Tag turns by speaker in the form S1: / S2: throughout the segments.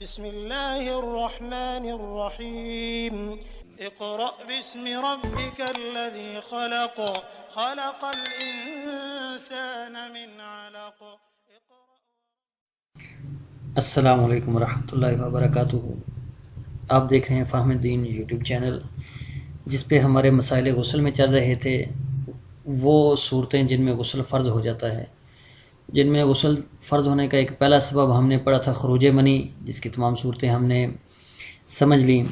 S1: بسم الله الرحمن الرحيم اقرأ باسم ربك الذي خلق خلق الإنسان من علق.
S2: السلام علیکم ورحمۃ اللہ وبرکاتہ۔ آپ دیکھ رہے ہیں فہم الدین یوٹیوب چینل، جس پہ ہمارے مسائل غسل میں چل رہے تھے وہ صورتیں جن میں غسل فرض ہو جاتا ہے۔ جن میں غسل فرض ہونے کا ایک پہلا سبب ہم نے پڑھا تھا خروج منی، جس کی تمام صورتیں ہم نے سمجھ لیں۔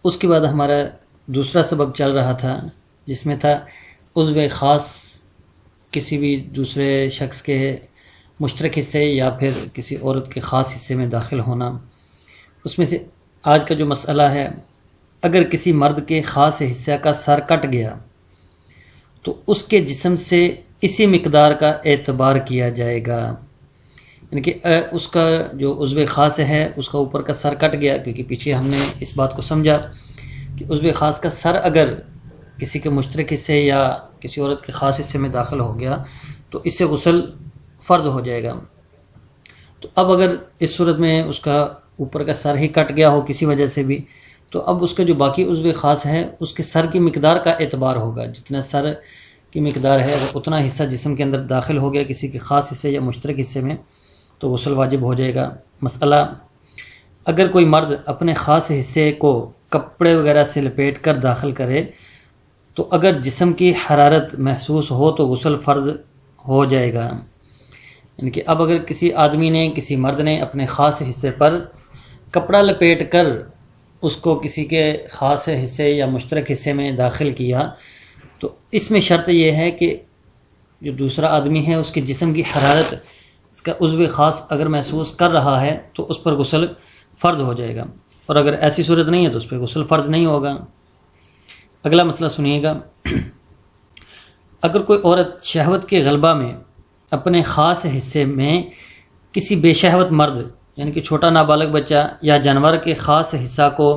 S2: اس کے بعد ہمارا دوسرا سبب چل رہا تھا جس میں تھا عضو خاص کسی بھی دوسرے شخص کے مشترک حصے یا پھر کسی عورت کے خاص حصے میں داخل ہونا۔ اس میں سے آج کا جو مسئلہ ہے، اگر کسی مرد کے خاص حصہ کا سر کٹ گیا تو اس کے جسم سے اسی مقدار کا اعتبار کیا جائے گا، یعنی کہ اس کا جو عضو خاص ہے اس کا اوپر کا سر کٹ گیا، کیونکہ پیچھے ہم نے اس بات کو سمجھا کہ عضو خاص کا سر اگر کسی کے مشترک حصے یا کسی عورت کے خاص حصے میں داخل ہو گیا تو اس سے غسل فرض ہو جائے گا۔ تو اب اگر اس صورت میں اس کا اوپر کا سر ہی کٹ گیا ہو کسی وجہ سے بھی، تو اب اس کا جو باقی عضو خاص ہے اس کے سر کی مقدار کا اعتبار ہوگا، جتنا سر کی مقدار ہے اگر اتنا حصہ جسم کے اندر داخل ہو گیا کسی کے خاص حصے یا مشترک حصے میں تو غسل واجب ہو جائے گا۔ مسئلہ، اگر کوئی مرد اپنے خاص حصے کو کپڑے وغیرہ سے لپیٹ کر داخل کرے تو اگر جسم کی حرارت محسوس ہو تو غسل فرض ہو جائے گا۔ یعنی کہ اب اگر کسی آدمی نے، کسی مرد نے اپنے خاص حصے پر کپڑا لپیٹ کر اس کو کسی کے خاص حصے یا مشترک حصے میں داخل کیا تو اس میں شرط یہ ہے کہ جو دوسرا آدمی ہے اس کے جسم کی حرارت اس کا عضو خاص اگر محسوس کر رہا ہے تو اس پر غسل فرض ہو جائے گا، اور اگر ایسی صورت نہیں ہے تو اس پہ غسل فرض نہیں ہوگا۔ اگلا مسئلہ سنیے گا۔ اگر کوئی عورت شہوت کے غلبہ میں اپنے خاص حصے میں کسی بے شہوت مرد، یعنی کہ چھوٹا نابالغ بچہ یا جانور کے خاص حصہ کو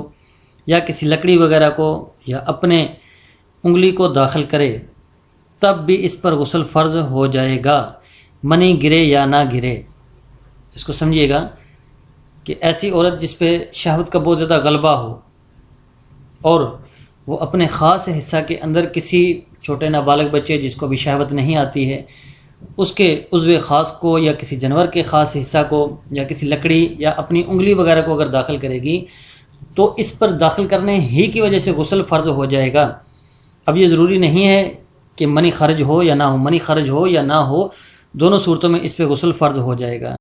S2: یا کسی لکڑی وغیرہ کو یا اپنے انگلی کو داخل کرے تب بھی اس پر غسل فرض ہو جائے گا، منی گرے یا نہ گرے۔ اس کو سمجھیے گا کہ ایسی عورت جس پہ شہوت کا بہت زیادہ غلبہ ہو اور وہ اپنے خاص حصہ کے اندر کسی چھوٹے نابالغ بچے جس کو بھی شہوت نہیں آتی ہے اس کے عضو خاص کو یا کسی جانور کے خاص حصہ کو یا کسی لکڑی یا اپنی انگلی وغیرہ کو اگر داخل کرے گی تو اس پر داخل کرنے ہی کی وجہ سے غسل فرض ہو جائے گا۔ اب یہ ضروری نہیں ہے کہ منی خارج ہو یا نہ ہو، منی خارج ہو یا نہ ہو دونوں صورتوں میں اس پہ غسل فرض ہو جائے گا۔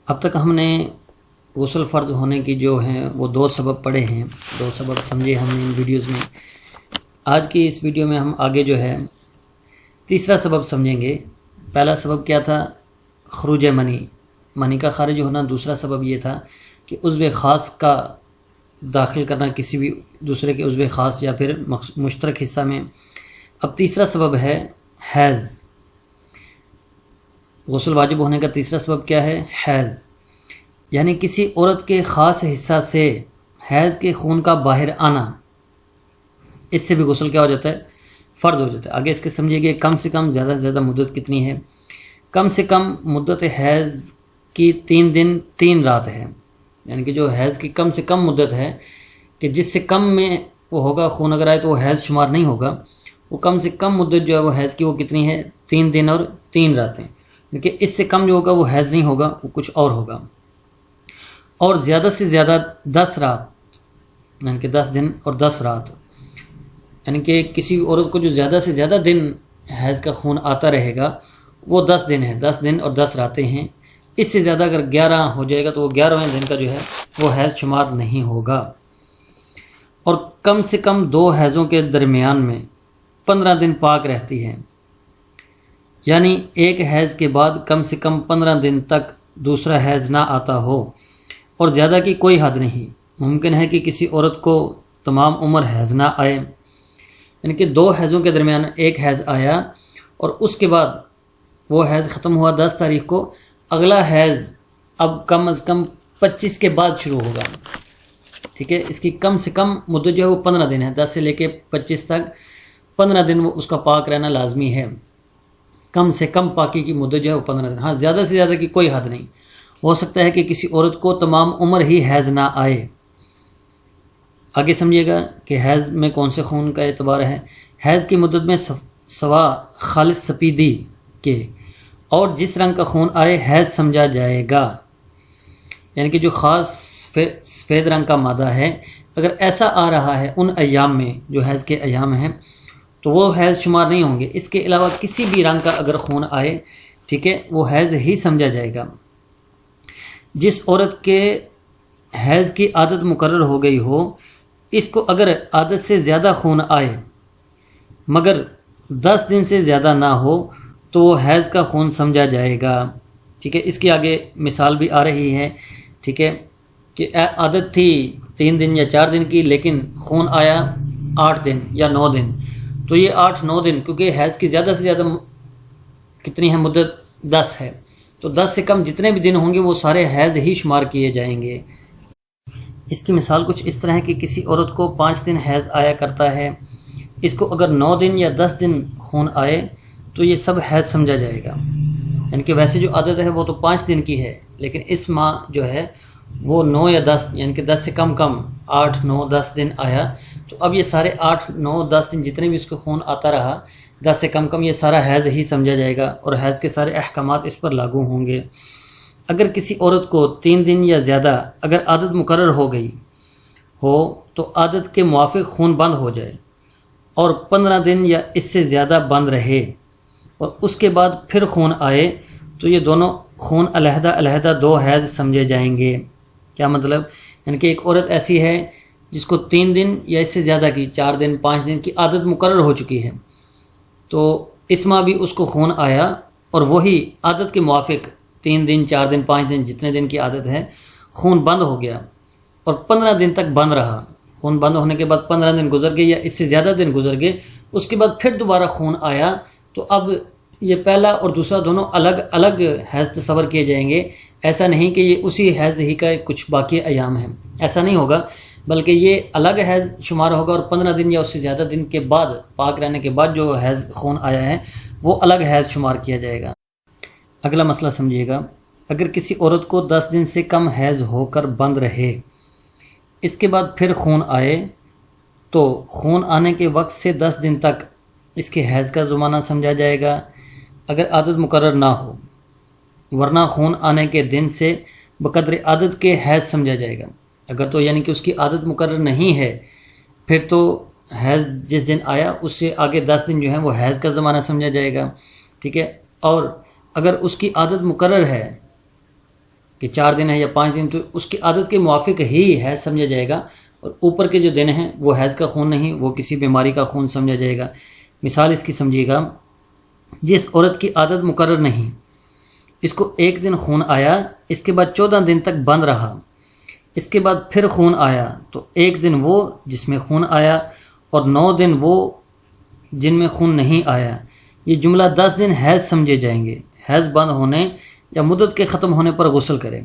S2: اب تک ہم نے غسل فرض ہونے کی جو ہیں وہ دو سبب پڑھے ہیں، دو سبب سمجھے ہم نے ان ویڈیوز میں۔ آج کی اس ویڈیو میں ہم آگے جو ہے تیسرا سبب سمجھیں گے۔ پہلا سبب کیا تھا؟ خروج منی، منی کا خارج ہونا۔ دوسرا سبب یہ تھا کہ عضو خاص کا داخل کرنا کسی بھی دوسرے کے عضو خاص یا پھر مشترک حصہ میں۔ اب تیسرا سبب ہے حیض۔ غسل واجب ہونے کا تیسرا سبب کیا ہے؟ حیض، یعنی کسی عورت کے خاص حصہ سے حیض کے خون کا باہر آنا، اس سے بھی غسل کیا ہو جاتا ہے؟ فرض ہو جاتا ہے۔ آگے اس کے سمجھیے گے کم سے کم زیادہ سے زیادہ مدت کتنی ہے۔ کم سے کم مدت حیض کی 3 دن 3 رات ہے، یعنی کہ جو حیض کی کم سے کم مدت ہے کہ جس سے کم میں وہ ہوگا، خون اگر آئے تو وہ حیض شمار نہیں ہوگا، وہ کم سے کم مدت جو ہے وہ حیض کی وہ کتنی ہے؟ 3 دن اور 3 راتیں، یعنی کہ اس سے کم جو ہوگا وہ حیض نہیں ہوگا، وہ کچھ اور ہوگا۔ اور زیادہ سے زیادہ 10 رات، یعنی کہ 10 دن اور 10 رات، یعنی کہ کسی عورت کو جو زیادہ سے زیادہ دن حیض کا خون آتا رہے گا وہ 10 دن ہے، 10 دن اور 10 راتیں ہیں۔ اس سے زیادہ اگر 11 ہو جائے گا تو وہ 11ویں دن کا جو ہے وہ حیض شمار نہیں ہوگا۔ اور کم سے کم 2 حیضوں کے درمیان میں 15 دن پاک رہتی ہے، یعنی ایک حیض کے بعد کم سے کم 15 دن تک دوسرا حیض نہ آتا ہو، اور زیادہ کی کوئی حد نہیں۔ ممکن ہے کہ کسی عورت کو تمام عمر حیض نہ آئے، یعنی کہ 2 حیضوں کے درمیان ایک حیض آیا اور اس کے بعد وہ حیض ختم ہوا 10 تاریخ کو، اگلا حیض اب کم از کم 25 کے بعد شروع ہوگا، ٹھیک ہے۔ اس کی کم سے کم مدت جو ہے وہ 15 دن ہے، 10 سے لے کے 25 تک 15 دن وہ اس کا پاک رہنا لازمی ہے۔ کم سے کم پاکی کی مدت جو ہے وہ 15 دن، ہاں زیادہ سے زیادہ کی کوئی حد نہیں۔ ہو سکتا ہے کہ کسی عورت کو تمام عمر ہی حیض نہ آئے۔ آگے سمجھیے گا کہ حیض میں کون سے خون کا اعتبار ہے۔ حیض کی مدت میں سوا خالص سپیدی کے اور جس رنگ کا خون آئے حیض سمجھا جائے گا، یعنی کہ جو خاص سفید رنگ کا مادہ ہے اگر ایسا آ رہا ہے ان ایام میں جو حیض کے ایام ہیں تو وہ حیض شمار نہیں ہوں گے۔ اس کے علاوہ کسی بھی رنگ کا اگر خون آئے، ٹھیک ہے، وہ حیض ہی سمجھا جائے گا۔ جس عورت کے حیض کی عادت مقرر ہو گئی ہو، اس کو اگر عادت سے زیادہ خون آئے مگر 10 دن سے زیادہ نہ ہو تو وہ حیض کا خون سمجھا جائے گا، ٹھیک ہے۔ اس کی آگے مثال بھی آ رہی ہے، ٹھیک ہے، کہ عادت تھی 3 دن یا 4 دن کی لیکن خون آیا 8 دن یا 9 دن، تو یہ 8-9 دن، کیونکہ حیض کی زیادہ سے زیادہ کتنی ہے مدت 10 ہے، تو 10 سے کم جتنے بھی دن ہوں گے وہ سارے حیض ہی شمار کیے جائیں گے۔ اس کی مثال کچھ اس طرح ہے کہ کسی عورت کو 5 دن حیض آیا کرتا ہے، اس کو اگر 9 دن یا 10 دن خون آئے تو یہ سب حیض سمجھا جائے گا، یعنی کہ ویسے جو عادت ہے وہ تو 5 دن کی ہے لیکن اس ماہ جو ہے وہ 9 یا 10 یعنی کہ 10 سے کم 8, 9, 10 دن آیا، تو اب یہ سارے 8, 9, 10 دن جتنے بھی اس کو خون آتا رہا 10 سے کم یہ سارا حیض ہی سمجھا جائے گا اور حیض کے سارے احکامات اس پر لاگو ہوں گے۔ اگر کسی عورت کو 3 دن یا زیادہ اگر عادت مقرر ہو گئی ہو تو عادت کے موافق خون بند ہو جائے اور 15 دن یا اس سے زیادہ بند رہے اور اس کے بعد پھر خون آئے تو یہ دونوں خون علیحدہ علیحدہ 2 حیض سمجھے جائیں گے۔ کیا مطلب؟ یعنی کہ ایک عورت ایسی ہے جس کو 3 دن یا اس سے زیادہ کی 4 دن 5 دن کی عادت مقرر ہو چکی ہے، تو اس ماہ بھی اس کو خون آیا اور وہی عادت کے موافق 3 دن 4 دن 5 دن جتنے دن کی عادت ہے خون بند ہو گیا اور 15 دن تک بند رہا۔ خون بند ہونے کے بعد 15 دن گزر گئے یا اس سے زیادہ دن گزر گئے، اس کے بعد پھر دوبارہ خون آیا تو اب یہ پہلا اور دوسرا دونوں الگ الگ حیض تصور کیے جائیں گے۔ ایسا نہیں کہ یہ اسی حیض ہی کا کچھ باقی ایام ہیں، ایسا نہیں ہوگا، بلکہ یہ الگ حیض شمار ہوگا اور 15 دن یا اس سے زیادہ دن کے بعد پاک رہنے کے بعد جو حیض خون آیا ہے وہ الگ حیض شمار کیا جائے گا۔ اگلا مسئلہ سمجھیے گا، اگر کسی عورت کو 10 دن سے کم حیض ہو کر بند رہے، اس کے بعد پھر خون آئے تو خون آنے کے وقت سے 10 دن تک اس کے حیض کا زمانہ سمجھا جائے گا اگر عادت مقرر نہ ہو، ورنہ خون آنے کے دن سے بقدر عادت کے حیض سمجھا جائے گا۔ اگر تو یعنی کہ اس کی عادت مقرر نہیں ہے پھر تو حیض جس دن آیا اس سے آگے 10 دن جو ہیں وہ حیض کا زمانہ سمجھا جائے گا، ٹھیک ہے۔ اور اگر اس کی عادت مقرر ہے کہ 4 دن ہے یا 5 دن تو اس کی عادت کے موافق ہی حیض سمجھا جائے گا، اور اوپر کے جو دن ہیں وہ حیض کا خون نہیں، وہ کسی بیماری کا خون سمجھا جائے گا۔ مثال اس کی سمجھیے گا، جس عورت کی عادت مقرر نہیں، اس کو 1 دن خون آیا، اس کے بعد 14 دن تک بند رہا، اس کے بعد پھر خون آیا تو 1 دن وہ جس میں خون آیا اور 9 دن وہ جن میں خون نہیں آیا، یہ جملہ 10 دن حیض سمجھے جائیں گے۔ حیض بند ہونے یا مدت کے ختم ہونے پر غسل کرے،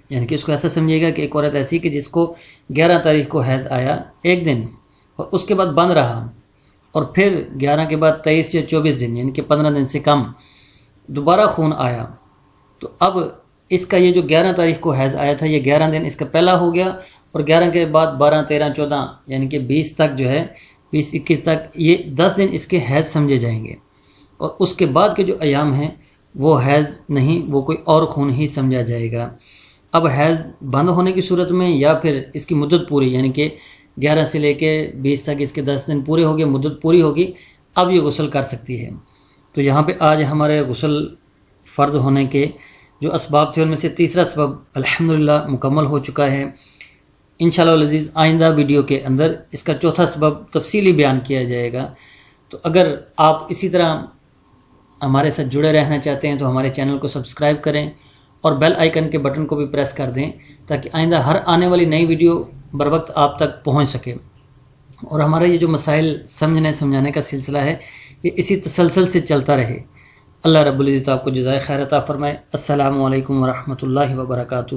S2: یعنی کہ اس کو ایسا سمجھیے گا کہ ایک عورت ایسی کہ جس کو 11 تاریخ کو حیض آیا 1 دن اور اس کے بعد بند رہا اور پھر 11 کے بعد 23 یا 24 دن یعنی کہ 15 دن سے کم دوبارہ خون آیا، تو اب اس کا یہ جو 11 تاریخ کو حیض آیا تھا یہ 11 دن اس کا پہلا ہو گیا اور 11 کے بعد 12 13 14 یعنی کہ 20 تک جو ہے 20 21 تک یہ 10 دن اس کے حیض سمجھے جائیں گے، اور اس کے بعد کے جو ایام ہیں وہ حیض نہیں، وہ کوئی اور خون ہی سمجھا جائے گا۔ اب حیض بند ہونے کی صورت میں یا پھر اس کی مدت پوری یعنی کہ 11 سے لے کے 20 تک اس کے 10 دن پورے ہو گئے، مدت پوری ہوگی، اب یہ غسل کر سکتی ہے۔ تو یہاں پہ آج ہمارے غسل فرض ہونے کے جو اسباب تھے ان میں سے تیسرا سبب الحمدللہ مکمل ہو چکا ہے۔ انشاءاللہ العزیز آئندہ ویڈیو کے اندر اس کا چوتھا سبب تفصیلی بیان کیا جائے گا۔ تو اگر آپ اسی طرح ہمارے ساتھ جڑے رہنا چاہتے ہیں تو ہمارے چینل کو سبسکرائب کریں اور بیل آئیکن کے بٹن کو بھی پریس کر دیں تاکہ آئندہ ہر آنے والی نئی ویڈیو بر وقت آپ تک پہنچ سکے، اور ہمارا یہ جو مسائل سمجھانے کا سلسلہ ہے یہ اسی تسلسل سے چلتا رہے۔ اللہ رب العزت آپ کو جزائے خیر عطا فرمائے۔ السلام علیکم ورحمۃ اللہ وبرکاتہ۔